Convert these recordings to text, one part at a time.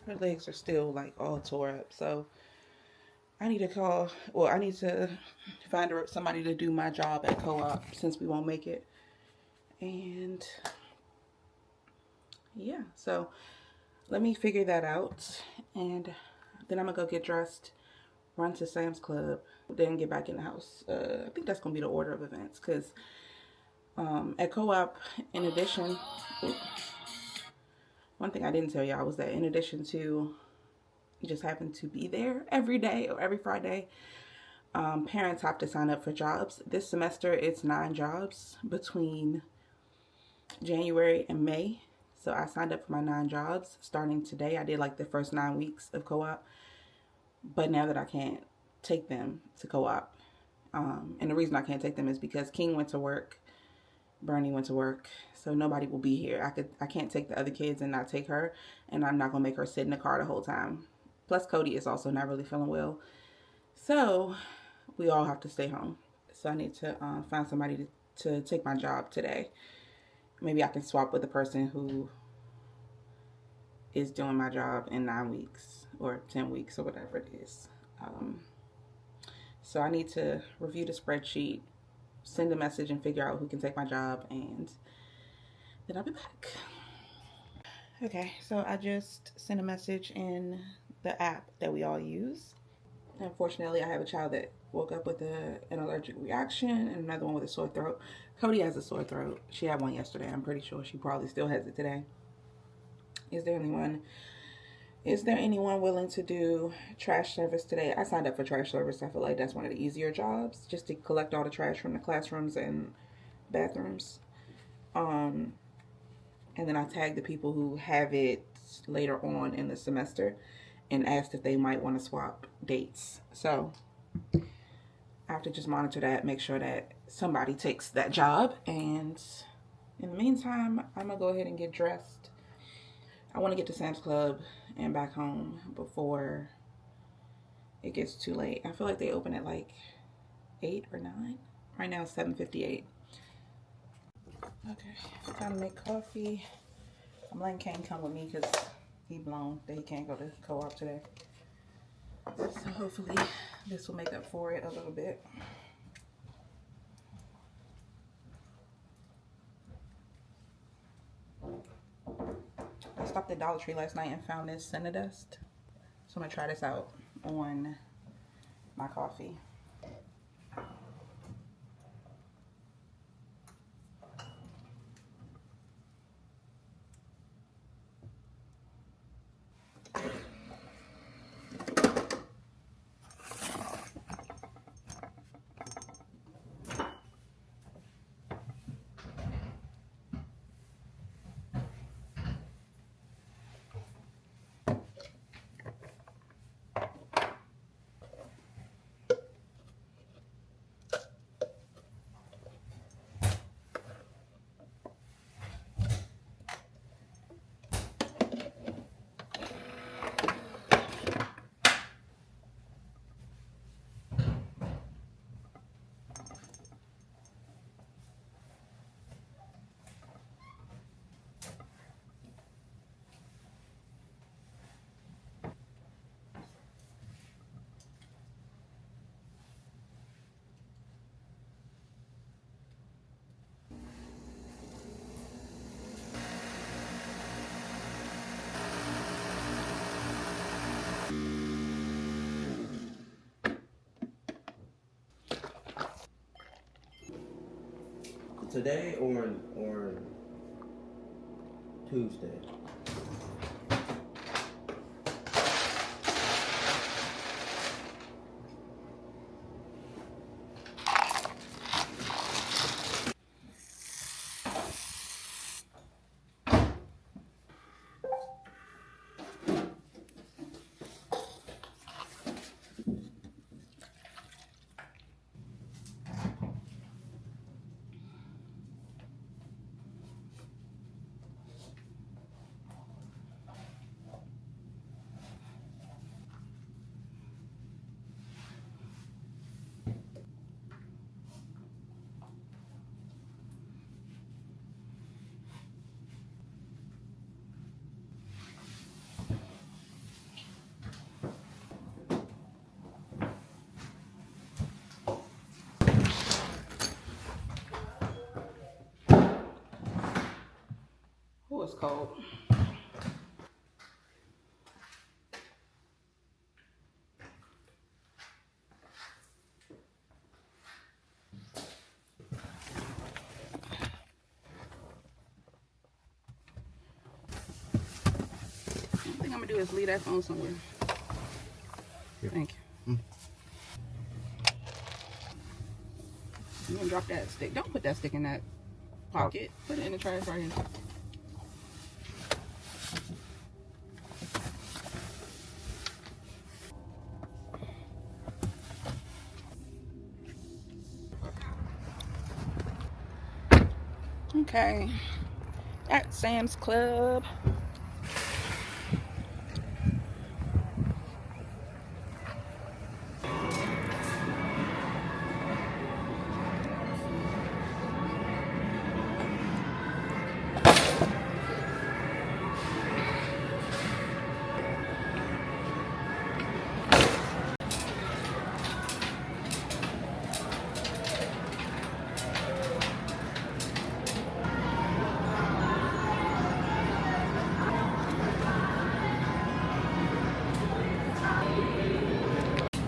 Her legs are still like all tore up. So I need to find somebody to do my job at co-op since we won't make it. And yeah, so let me figure that out. And then I'm gonna go get dressed, run to Sam's Club, then get back in the house. I think that's gonna be the order of events because at co-op, in addition, one thing I didn't tell y'all was that in addition to just having to be there every day or every Friday, parents have to sign up for jobs. This semester, it's 9 jobs between January and May. So I signed up for my 9 jobs starting today. I did like the first 9 weeks of co-op, but now that I can't take them to co-op, and the reason I can't take them is because King went to work, Bernie went to work, so nobody will be here. I can't take the other kids and not take her, and I'm not gonna make her sit in the car the whole time. Plus Cody is also not really feeling well, so we all have to stay home. So I need to find somebody to take my job today. Maybe I can swap with the person who is doing my job in 9 weeks or 10 weeks or whatever it is. So I need to review the spreadsheet, send a message and figure out who can take my job, and then I'll be back. Okay, so I just sent a message in the app that we all use. Unfortunately, I have a child that woke up with an allergic reaction and another one with a sore throat. Cody has a sore throat. She had one yesterday. I'm pretty sure she probably still has it today. Is there anyone willing to do trash service today? I signed up for trash service. I feel like that's one of the easier jobs, just to collect all the trash from the classrooms and bathrooms. And then I tagged the people who have it later on in the semester and asked if they might want to swap dates. So I have to just monitor that, make sure that somebody takes that job. And in the meantime, I'm going to go ahead and get dressed. I want to get to Sam's Club and back home before it gets too late. I feel like they open at like 8 or 9. Right now it's 7:58. Okay, time to make coffee. I'm letting Kane come with me because he blown that he can't go to co-op today. So hopefully this will make up for it a little bit. I stopped at Dollar Tree last night and found this Cinnadust. So I'm gonna try this out on my coffee. Today or Tuesday? it's cold. The thing I'm gonna do is leave that phone somewhere. Here. Thank you. I'm gonna drop that stick. Don't put that stick in that pocket. Put it in the trash right here. Okay. At Sam's Club.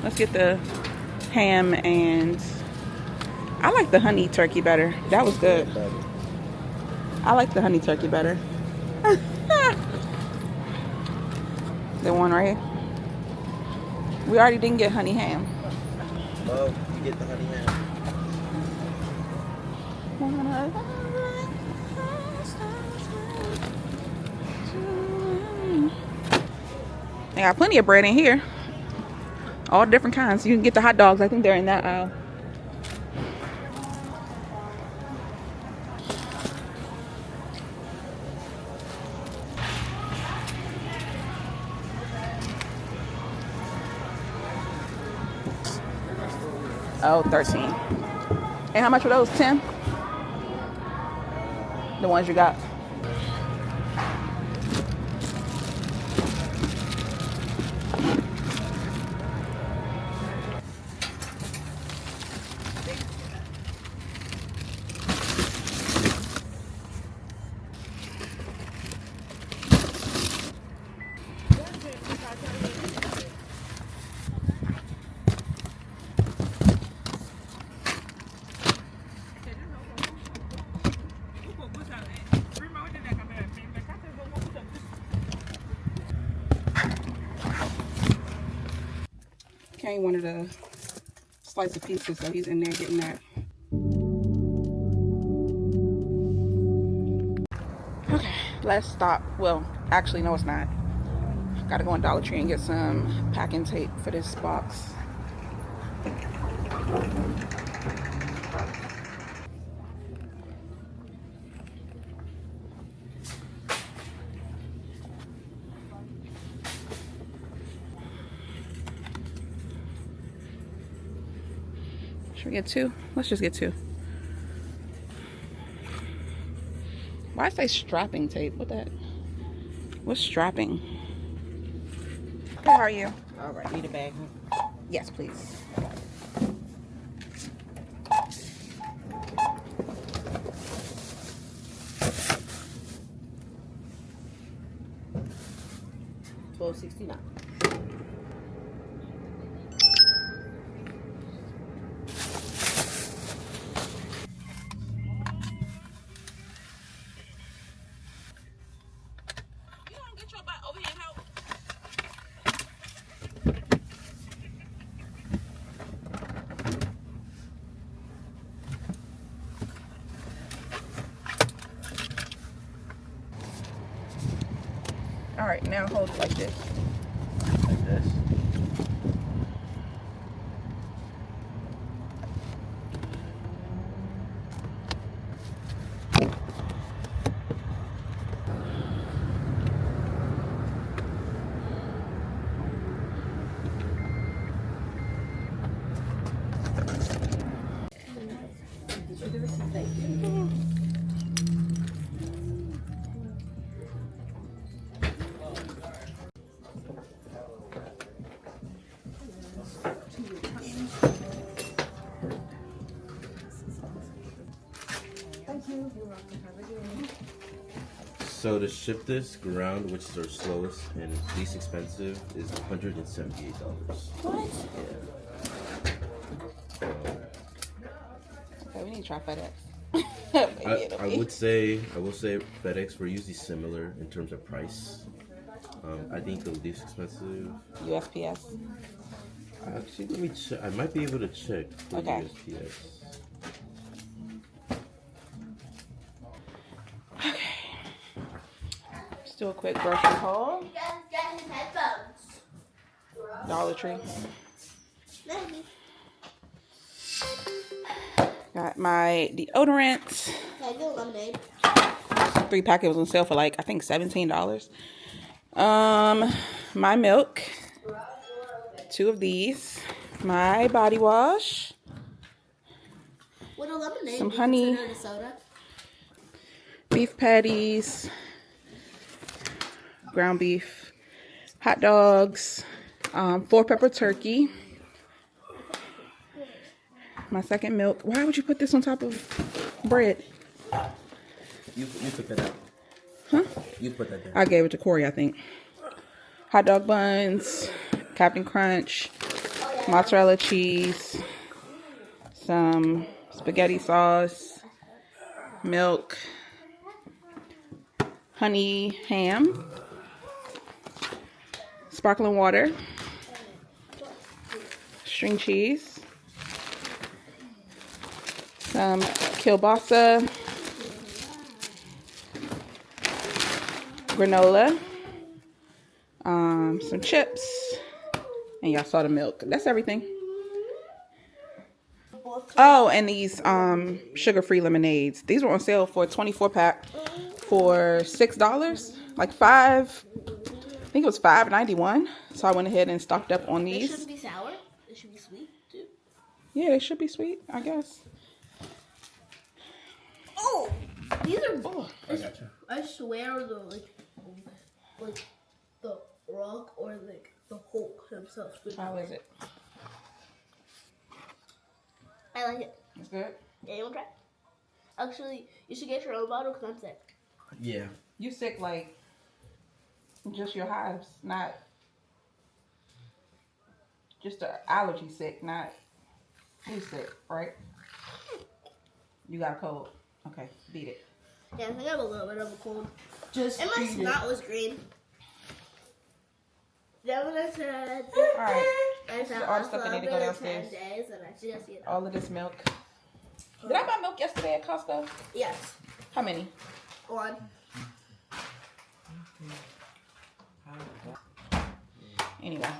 Let's get the ham, and I like the honey turkey better. That was good. I like the honey turkey better. The one right here. We already didn't get honey ham. Oh, you get the honey ham. They got plenty of bread in here. All different kinds. You can get the hot dogs. I think they're in that aisle. Oh, 13. And how much were those? 10? The ones you got? Kane wanted a slice of pizza, so he's in there getting that. Okay, last stop. Well, actually, no, it's not. Gotta go in Dollar Tree and get some packing tape for this box. Should we get 2? Let's just get 2. Why say strapping tape? What that? What's strapping? How are you? All right, need a bag? Yes, please. $12.69. All right, now hold it like this. Like this. So to ship this ground, which is our slowest and least expensive, is $178. What? Yeah. Okay, we need to try FedEx. I will say FedEx, we're usually similar in terms of price. I think the least expensive. USPS. Actually, let me check. I might be able to check for Okay. USPS. Okay. Just do a quick grocery haul. Dollar Tree. Got my deodorant. Can I get lemonade? 3 packets was on sale for like I think $17. My milk. 2 of these. My body wash. With a lemonade, Some honey. consider it a soda? Beef patties. Ground beef. Hot dogs. 4 pepper turkey. My second milk. Why would you put this on top of bread? You put that out. Huh? You put that there. I gave it to Corey, I think. Hot dog buns, Captain Crunch, mozzarella cheese, some spaghetti sauce, milk, honey ham, sparkling water, string cheese, some kielbasa, granola, some chips, and y'all saw the milk. That's everything. Oh, and these sugar-free lemonades. These were on sale for a 24 pack for $6. Like I think it was $5.91. So I went ahead and stocked up on They these. shouldn't be sour. They should be sweet too. Yeah, they should be sweet, I guess. Oh, these are. Oh, I gotcha. I swear the like the Rock or like the Hulk himself. how is it? I like it. It's good. Yeah, you want to try? Actually, you should get your own bottle because I'm sick. Yeah. You sick like just your hives, not just an allergy sick, not flu sick, right? You got a cold. Okay, beat it. Yeah, I think I have a little bit of a cold. Just And my beat it. snot was green. Then when I said, All right. I said all the stuff that need to go downstairs. 10 days, and I just eat it. All of this milk. Did I buy milk yesterday at Costco? Yes. How many? One. Anyway.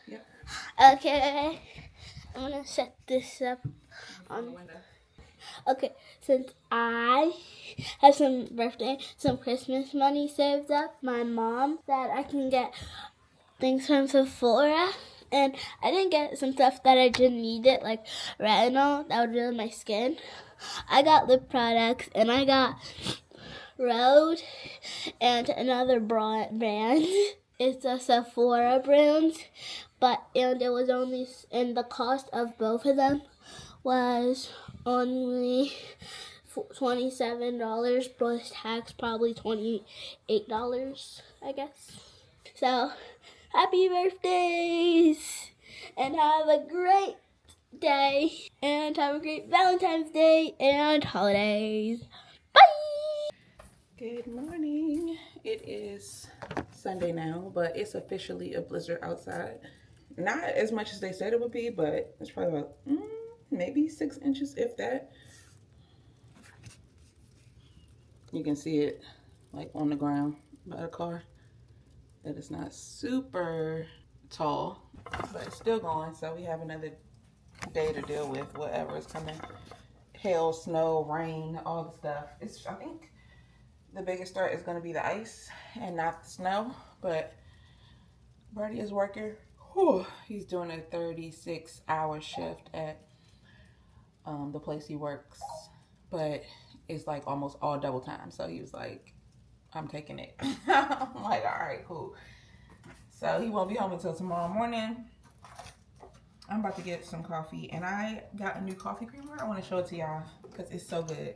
Yep. Okay. I'm going to set this up on. Okay, since I have some Christmas money saved up, my mom said I can get things from Sephora. And I didn't get some stuff that I didn't need it, like retinol, that would ruin my skin. I got lip products, and I got Road, and another brand. It's a Sephora brand, and it was only, and the cost of both of them was only $27 plus tax, probably $28, I guess. So, happy birthdays! And have a great day! And have a great Valentine's Day and holidays. Bye! Good morning. It is Sunday now, but it's officially a blizzard outside. Not as much as they said it would be, but it's probably about maybe 6 inches, if that. You can see it like on the ground by the car. That it's not super tall, but it's still going. So we have another day to deal with whatever is coming. Hail, snow, rain, all the stuff. I think the biggest threat is going to be the ice and not the snow. But Birdie is working. He's doing a 36-hour shift at the place he works, but it's like almost all double time. So he was like, I'm taking it. I'm like, all right, cool. So he won't be home until tomorrow morning. I'm about to get some coffee, and I got a new coffee creamer. I want to show it to y'all because it's so good,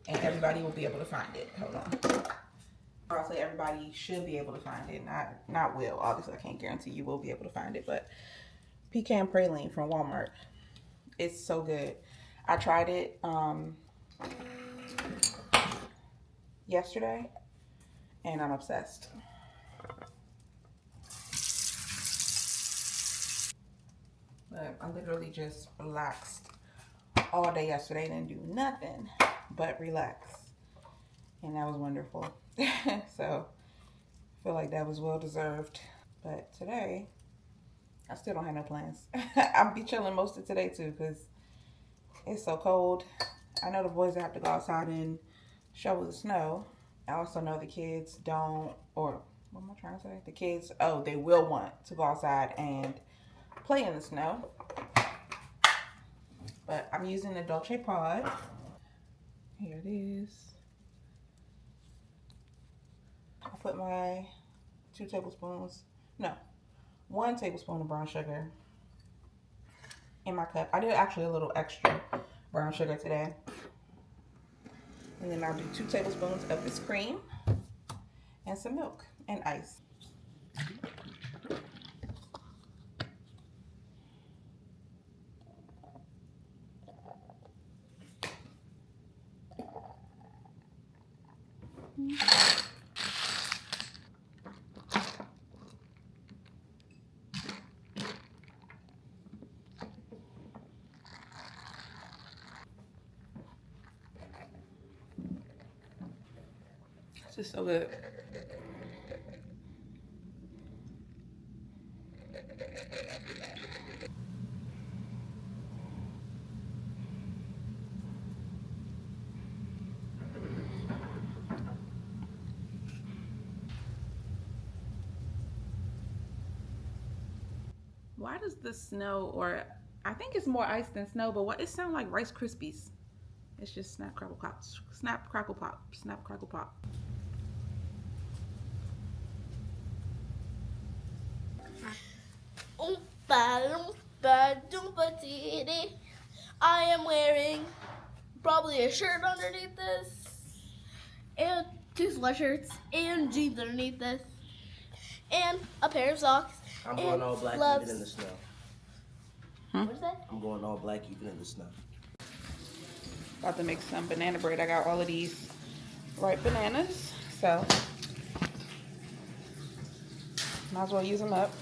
and everybody will be able to find it. Hold on. I'll say everybody should be able to find it, not will. Obviously, I can't guarantee you will be able to find it, but pecan praline from Walmart. It's so good. I tried it yesterday, and I'm obsessed. But I literally just relaxed all day yesterday. Didn't do nothing but relax, and that was wonderful. So I feel like that was well deserved. But today, I still don't have no plans. I'll be chilling most of today too because it's so cold. I know the boys have to go outside and shovel the snow. I also know the kids don't, or what am I trying to say? The kids, they will want to go outside and play in the snow. But I'm using the Dolce Pod. Here it is. I put my 1 tablespoon of brown sugar in my cup. I did actually a little extra brown sugar today. And then I'll do 2 tablespoons of this cream and some milk and ice. This is so good. Why does the snow, or I think it's more ice than snow, but it sounds like Rice Krispies? It's just snap, crackle, pop, snap, crackle, pop, snap, crackle, pop. I am wearing probably a shirt underneath this, and 2 sweatshirts, and jeans underneath this, and a pair of socks. I'm going all black gloves. even in the snow. What is that? I'm going all black even in the snow. About to make some banana bread. I got all of these ripe bananas, so might as well use them up.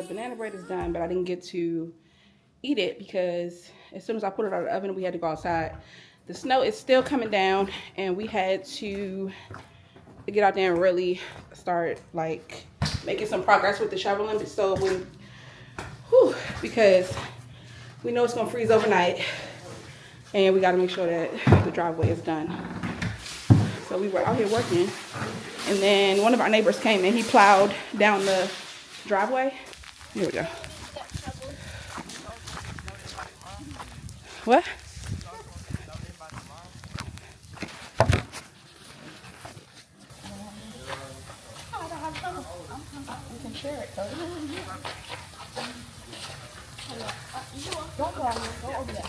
the banana bread is done, but I didn't get to eat it because as soon as I put it out of the oven, we had to go outside. The snow is still coming down, and we had to get out there and really start like making some progress with the shoveling. So because we know it's gonna freeze overnight, and we got to make sure that the driveway is done. So we were out here working, and then one of our neighbors came and he plowed down the driveway. Here we go. What? We can share it, though. Don't go over there.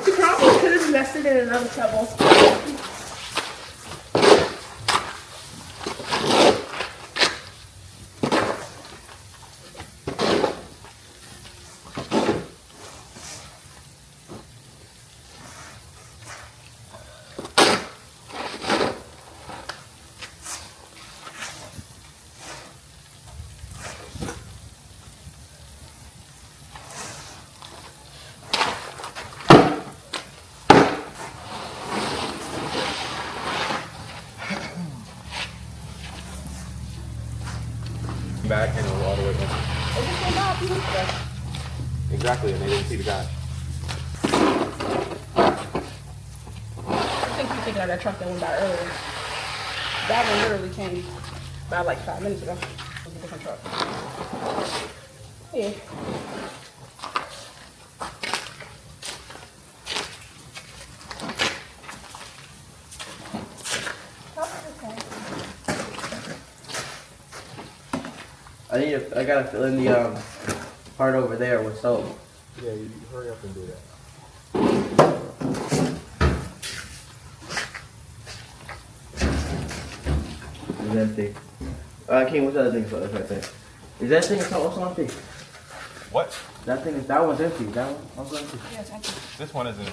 She probably could have invested in another shovel. Back and all the way in. Exactly, and they didn't see the guy. I think you're thinking of that truck that went by earlier. That one literally came by like 5 minutes ago. It was a different truck. Yeah. I gotta fill in the part over there with soap. Yeah, you hurry up and do that. It's empty. King, what's the other thing? That's right there. Is that thing also empty? What? That one's empty. That one also empty. Yeah, it's empty. This one isn't.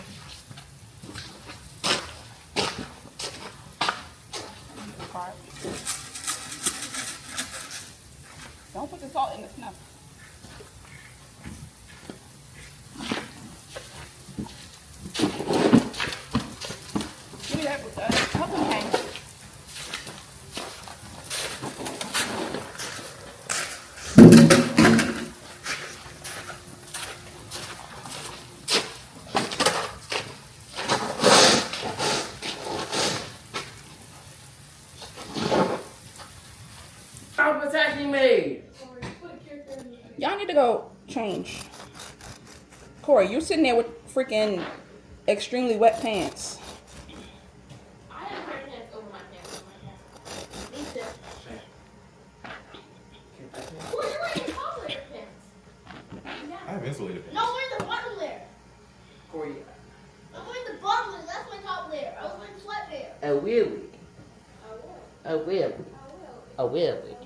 Don't put the salt in the snuff. Give me that help him hang. Stop attacking me! Y'all need to go change. Corey, you're sitting there with freaking extremely wet pants. I have wear pants over my pants. Me too. Well, you're wearing your top layer pants. I have insulated pants. No, I'm wearing the bottom layer. Corey, I'm wearing the bottom layer. That's my top layer. I was wearing sweatpants. a wheelie. I will. A wheelie. I will. A wheelie.